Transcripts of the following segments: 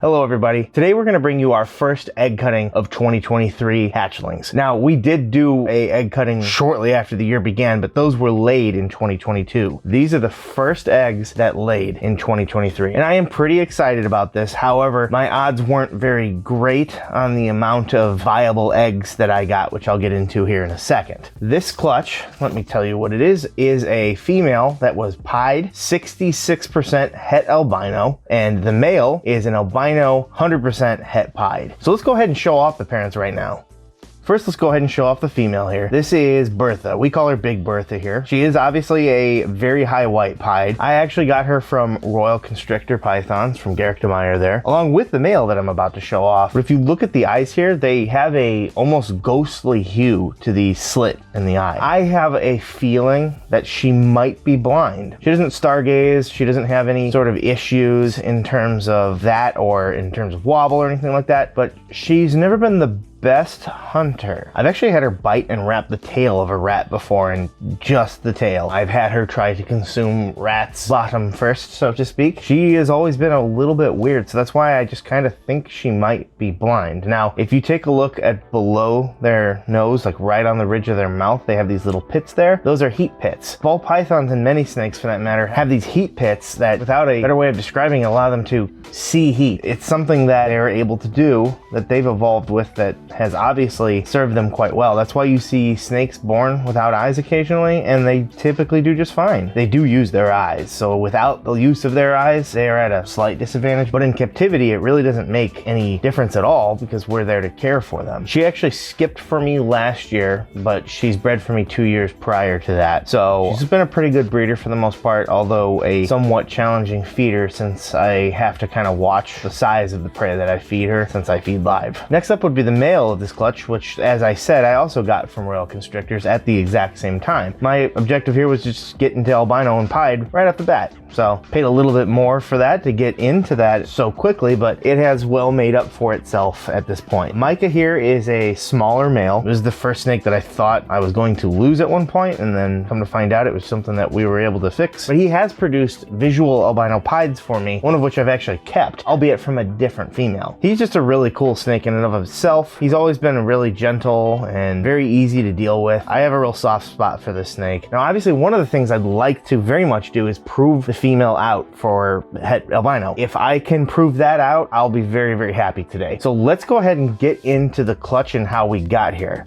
Hello everybody. Today we're going to bring you our first egg cutting of 2023 hatchlings. Now we did do a egg cutting shortly after the year began, but those were laid in 2022. These are the first eggs that laid in 2023. And I am pretty excited about this. However, my odds weren't very great on the amount of viable eggs that I got, which I'll get into here in a second. This clutch, let me tell you what it is a female that was pied, 66% het albino, and the male is an albino 100% het pied. So let's go ahead and show off the parents right now. First, let's go ahead and show off the female here. This is Bertha. We call her Big Bertha here. She is obviously a very high white pied. I actually got her from Royal Constrictor Pythons from Garrick DeMeyer there, along with the male that I'm about to show off. But if you look at the eyes here, they have a almost ghostly hue to the slit in the eye. I have a feeling that she might be blind. She doesn't stargaze. She doesn't have any sort of issues in terms of that or in terms of wobble or anything like that, but she's never been the best hunter. I've actually had her bite and wrap the tail of a rat before, and just the tail. I've had her try to consume rats bottom first, so to speak. She has always been a little bit weird, so that's why I just kind of think she might be blind. Now, if you take a look at below their nose, like right on the ridge of their mouth, they have these little pits there. Those are heat pits. Ball pythons and many snakes, for that matter, have these heat pits that, without a better way of describing it, allow them to see heat. It's something that they're able to do, that they've evolved with, that has obviously served them quite well. That's why you see snakes born without eyes occasionally, and they typically do just fine. They do use their eyes, so without the use of their eyes, they are at a slight disadvantage, but in captivity, it really doesn't make any difference at all because we're there to care for them. She actually skipped for me last year, but she's bred for me 2 years prior to that, so she's been a pretty good breeder for the most part, although a somewhat challenging feeder since I have to kind of watch the size of the prey that I feed her since I feed live. Next up would be the male of this clutch, which, as I said, I also got from Royal Constrictors at the exact same time. My objective here was just get into albino and pied right off the bat, so paid a little bit more for that to get into that so quickly, but it has well made up for itself at this point. Micah here is a smaller male. It was the first snake that I thought I was going to lose at one point, and then come to find out it was something that we were able to fix. But he has produced visual albino pieds for me, one of which I've actually kept, albeit from a different female. He's just a really cool snake in and of himself. He's always been really gentle and very easy to deal with. I have a real soft spot for this snake. Now, obviously, one of the things I'd like to very much do is prove the female out for het albino. If I can prove that out, I'll be very, very happy today. So let's go ahead and get into the clutch and how we got here.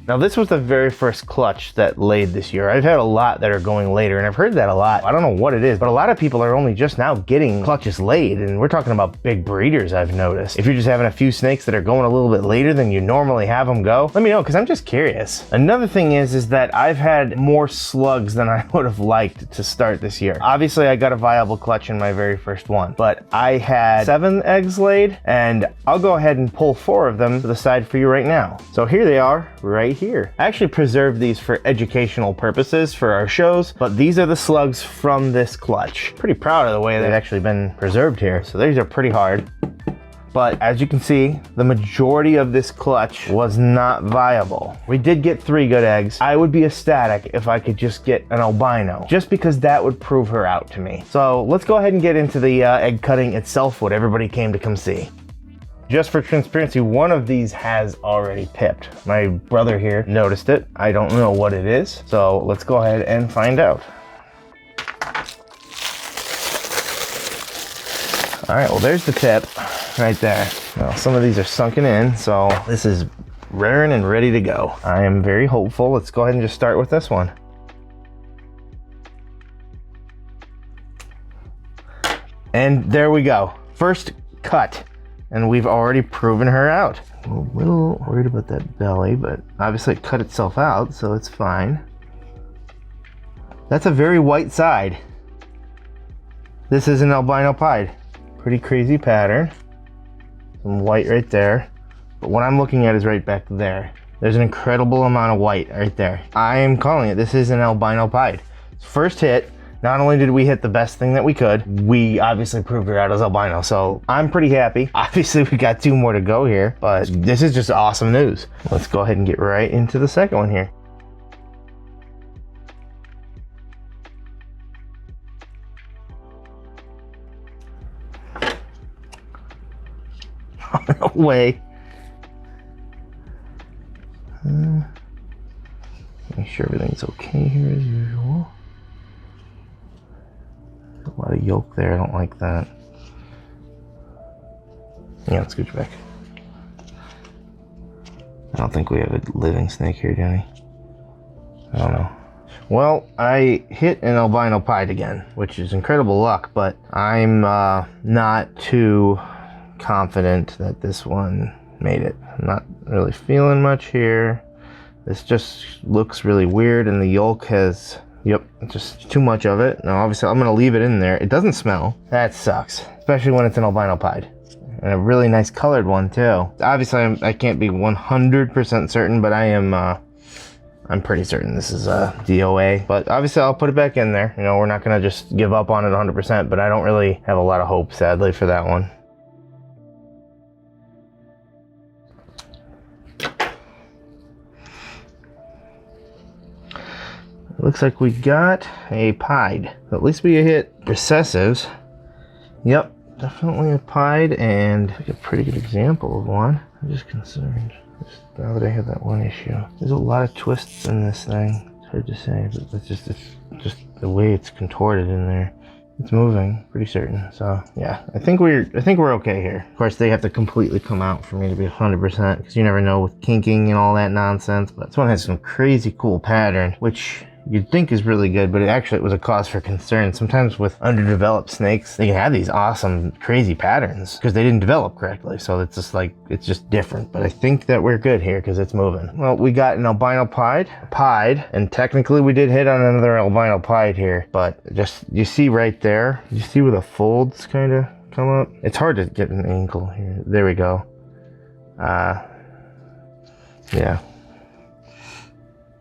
Now, this was the very first clutch that laid this year. I've had a lot that are going later, and I've heard that a lot. I don't know what it is, but a lot of people are only just now getting clutches laid, and we're talking about big breeders, I've noticed. If you're just having a few snakes that are going a little bit later than you normally have them go, let me know, because I'm just curious. Another thing is that I've had more slugs than I would have liked to start this year. Obviously, I got a viable clutch in my very first one, but I had 7 eggs laid, and I'll go ahead and pull 4 of them to the side for you right now. So here they are, right here. I actually preserved these for educational purposes for our shows, but these are the slugs from this clutch. Pretty proud of the way they've actually been preserved here. So these are pretty hard. But as you can see, the majority of this clutch was not viable. We did get 3 good eggs. I would be ecstatic if I could just get an albino, just because that would prove her out to me. So let's go ahead and get into the egg cutting itself, what everybody came to come see. Just for transparency, one of these has already pipped. My brother here noticed it. I don't know what it is, so let's go ahead and find out. All right, well, there's the tip right there. Now, some of these are sunken in, so this is raring and ready to go. I am very hopeful. Let's go ahead and just start with this one. And there we go. First cut. And we've already proven her out. I'm a little worried about that belly, but obviously it cut itself out, so it's fine. That's a very white side. This is an albino pied. Pretty crazy pattern. Some white right there. But what I'm looking at is right back there. There's an incredible amount of white right there. I am calling it. This is an albino pied. First hit. Not only did we hit the best thing that we could, we obviously proved her out as albino, so I'm pretty happy. Obviously, we got 2 more to go here, but this is just awesome news. Let's go ahead and get right into the second one here. No way. Make sure everything's okay here as usual. A lot of yolk there, I don't like that. Yeah, let's scooch back. I don't think we have a living snake here, Jenny. I don't know. Well, I hit an albino pied again, which is incredible luck, but I'm not too confident that this one made it. I'm not really feeling much here. This just looks really weird, and the yolk has, yep, just too much of it. Now, obviously, I'm gonna leave it in there. It doesn't smell. That sucks, especially when it's an albino pied. And a really nice colored one too. Obviously, I can't be 100% certain, but I'm pretty certain this is a DOA. But obviously, I'll put it back in there. You know, we're not gonna just give up on it 100%, but I don't really have a lot of hope, sadly, for that one. Looks like we got a pied. At least we hit recessives. Yep. Definitely a pied, and like a pretty good example of one. I'm just concerned just now that I have that one issue. There's a lot of twists in this thing. It's hard to say, but it's just the way it's contorted in there. It's moving, pretty certain. So yeah, I think we're okay here. Of course, they have to completely come out for me to be 100%, because you never know with kinking and all that nonsense. But this one has some crazy cool pattern, which you'd think is really good, but it was a cause for concern. Sometimes with underdeveloped snakes, they can have these awesome, crazy patterns because they didn't develop correctly. So it's just like, it's just different. But I think that we're good here because it's moving. Well, we got an albino pied, and technically we did hit on another albino pied here, but just, you see right there, you see where the folds kind of come up? It's hard to get an angle here. There we go. Yeah.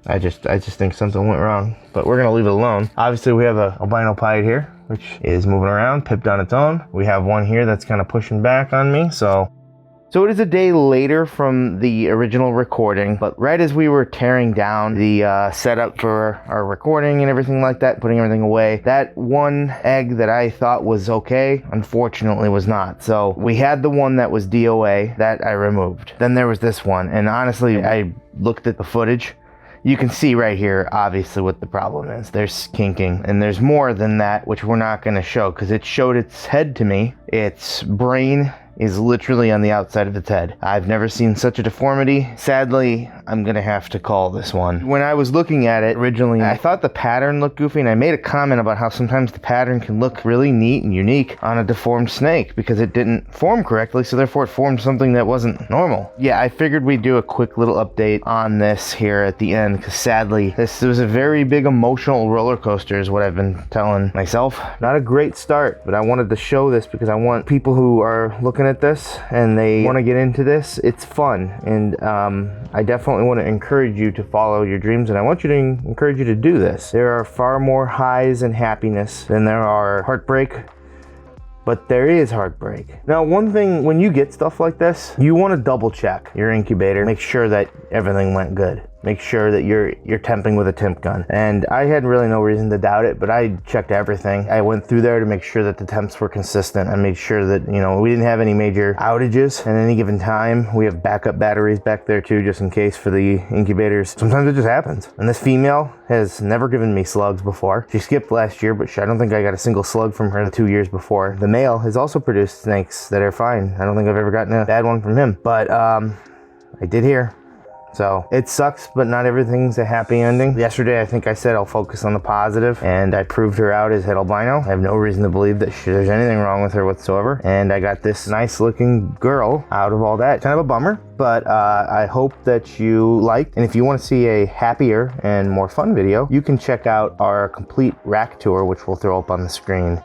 I just think something went wrong, but we're gonna leave it alone. Obviously, we have a albino pied here, which is moving around, pipped on its own. We have one here that's kind of pushing back on me, so it is a day later from the original recording, but right as we were tearing down the setup for our recording and everything like that, putting everything away, that one egg that I thought was okay, unfortunately was not. So we had the one that was DOA that I removed. Then there was this one, and honestly, I looked at the footage. You can see right here, obviously, what the problem is. There's kinking, and there's more than that, which we're not going to show, because it showed its head to me. Its brain is literally on the outside of its head. I've never seen such a deformity. Sadly, I'm gonna have to call this one. When I was looking at it originally, I thought the pattern looked goofy, and I made a comment about how sometimes the pattern can look really neat and unique on a deformed snake because it didn't form correctly, so therefore it formed something that wasn't normal. Yeah, I figured we'd do a quick little update on this here at the end, because sadly, this was a very big emotional roller coaster is what I've been telling myself. Not a great start, but I wanted to show this because I want people who are looking at this and they want to get into this. It's fun, and I definitely want to encourage you to follow your dreams, and I want you to encourage you to do this. There are far more highs and happiness than there are heartbreak, but there is heartbreak. Now, one thing, when you get stuff like this, you want to double check your incubator, make sure that everything went good. Make sure that you're temping with a temp gun. And I had really no reason to doubt it, but I checked everything. I went through there to make sure that the temps were consistent. I made sure that, you know, we didn't have any major outages at any given time. We have backup batteries back there too, just in case for the incubators. Sometimes it just happens. And this female has never given me slugs before. She skipped last year, but I don't think I got a single slug from her the 2 years before. The male has also produced snakes that are fine. I don't think I've ever gotten a bad one from him, but I did hear. So it sucks, but not everything's a happy ending. Yesterday, I think I said I'll focus on the positive, and I proved her out as het albino. I have no reason to believe that there's anything wrong with her whatsoever. And I got this nice looking girl out of all that. Kind of a bummer, but I hope that you liked. And if you want to see a happier and more fun video, you can check out our complete rack tour, which we'll throw up on the screen.